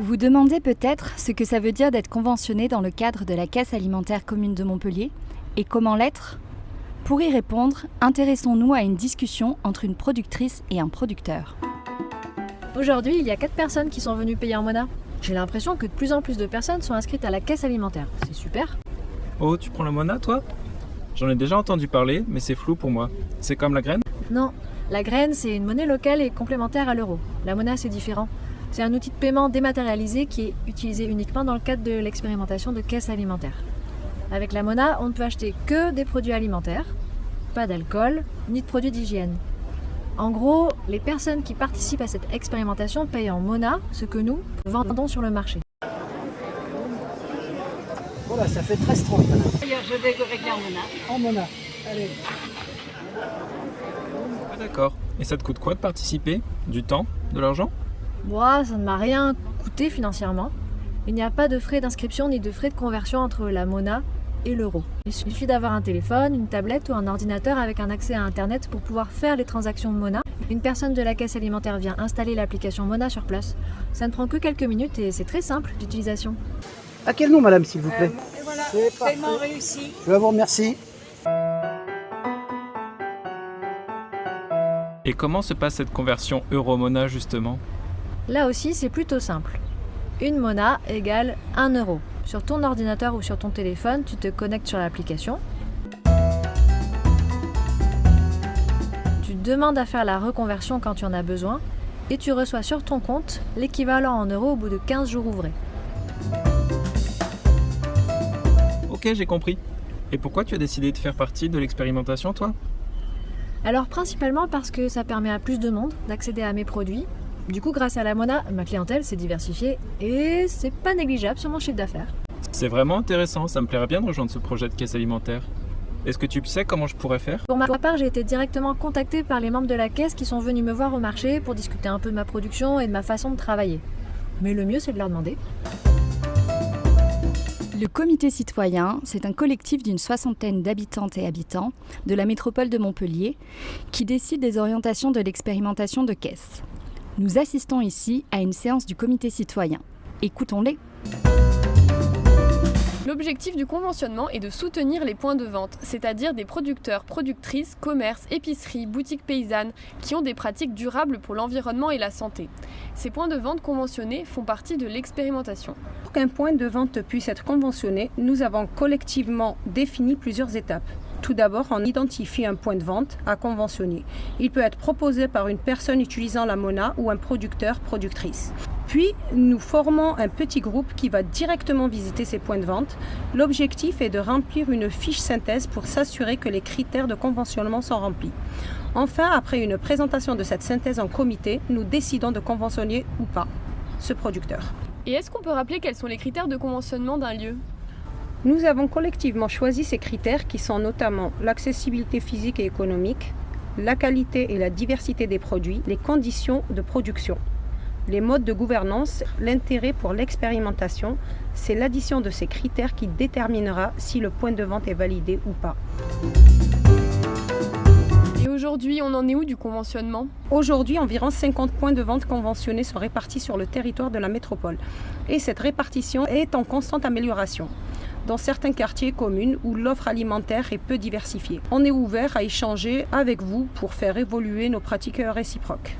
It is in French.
Vous vous demandez peut-être ce que ça veut dire d'être conventionné dans le cadre de la Caisse alimentaire commune de Montpellier et comment l'être ? Pour y répondre, intéressons-nous à une discussion entre une productrice et un producteur. Aujourd'hui, il y a 4 personnes qui sont venues payer en Mona. J'ai l'impression que de plus en plus de personnes sont inscrites à la Caisse alimentaire. C'est super. Oh, tu prends la Mona, toi ? J'en ai déjà entendu parler, mais c'est flou pour moi. C'est comme la graine ? Non, la graine, c'est une monnaie locale et complémentaire à l'euro. La Mona, c'est différent. C'est un outil de paiement dématérialisé qui est utilisé uniquement dans le cadre de l'expérimentation de caisse alimentaire. Avec la Mona, on ne peut acheter que des produits alimentaires, pas d'alcool, ni de produits d'hygiène. En gros, les personnes qui participent à cette expérimentation payent en Mona ce que nous vendons sur le marché. Voilà, ça fait 13,30 madame. Je vais régler en Mona. En Mona, allez. Ah d'accord. Et ça te coûte quoi de participer ? Du temps ? De l'argent ? Moi, ça ne m'a rien coûté financièrement. Il n'y a pas de frais d'inscription ni de frais de conversion entre la Mona et l'euro. Il suffit d'avoir un téléphone, une tablette ou un ordinateur avec un accès à Internet pour pouvoir faire les transactions Mona. Une personne de la caisse alimentaire vient installer l'application Mona sur place. Ça ne prend que quelques minutes et c'est très simple d'utilisation. À quel nom madame s'il vous plaît Et voilà, C'est parfait. paiement réussi. Je vous remercie. Et comment se passe cette conversion euro-Mona justement ? Là aussi, c'est plutôt simple. Une Mona égale 1 euro. Sur ton ordinateur ou sur ton téléphone, tu te connectes sur l'application. Tu demandes à faire la reconversion quand tu en as besoin et tu reçois sur ton compte l'équivalent en euros au bout de 15 jours ouvrés. Ok, j'ai compris. Et pourquoi tu as décidé de faire partie de l'expérimentation, toi ? Alors principalement parce que ça permet à plus de monde d'accéder à mes produits. Du coup, grâce à la Mona, ma clientèle s'est diversifiée et c'est pas négligeable sur mon chiffre d'affaires. C'est vraiment intéressant, ça me plairait bien de rejoindre ce projet de caisse alimentaire. Est-ce que tu sais comment je pourrais faire ? Pour ma part, j'ai été directement contactée par les membres de la caisse qui sont venus me voir au marché pour discuter un peu de ma production et de ma façon de travailler. Mais le mieux, c'est de leur demander. Le Comité citoyen, c'est un collectif d'une 60aine d'habitantes et habitants de la métropole de Montpellier qui décide des orientations de l'expérimentation de caisse. Nous assistons ici à une séance du Comité citoyen. Écoutons-les. L'objectif du conventionnement est de soutenir les points de vente, c'est-à-dire des producteurs, productrices, commerces, épiceries, boutiques paysannes qui ont des pratiques durables pour l'environnement et la santé. Ces points de vente conventionnés font partie de l'expérimentation. Pour qu'un point de vente puisse être conventionné, nous avons collectivement défini plusieurs étapes. Tout d'abord, on identifie un point de vente à conventionner. Il peut être proposé par une personne utilisant la Mona ou un producteur, productrice. Puis, nous formons un petit groupe qui va directement visiter ces points de vente. L'objectif est de remplir une fiche synthèse pour s'assurer que les critères de conventionnement sont remplis. Enfin, après une présentation de cette synthèse en comité, nous décidons de conventionner ou pas ce producteur. Et est-ce qu'on peut rappeler quels sont les critères de conventionnement d'un lieu ? Nous avons collectivement choisi ces critères qui sont notamment l'accessibilité physique et économique, la qualité et la diversité des produits, les conditions de production, les modes de gouvernance, l'intérêt pour l'expérimentation. C'est l'addition de ces critères qui déterminera si le point de vente est validé ou pas. Et aujourd'hui, on en est où du conventionnement ? Aujourd'hui, environ 50 points de vente conventionnés sont répartis sur le territoire de la métropole. Et cette répartition est en constante amélioration dans certains quartiers communes où l'offre alimentaire est peu diversifiée. On est ouvert à échanger avec vous pour faire évoluer nos pratiques réciproques.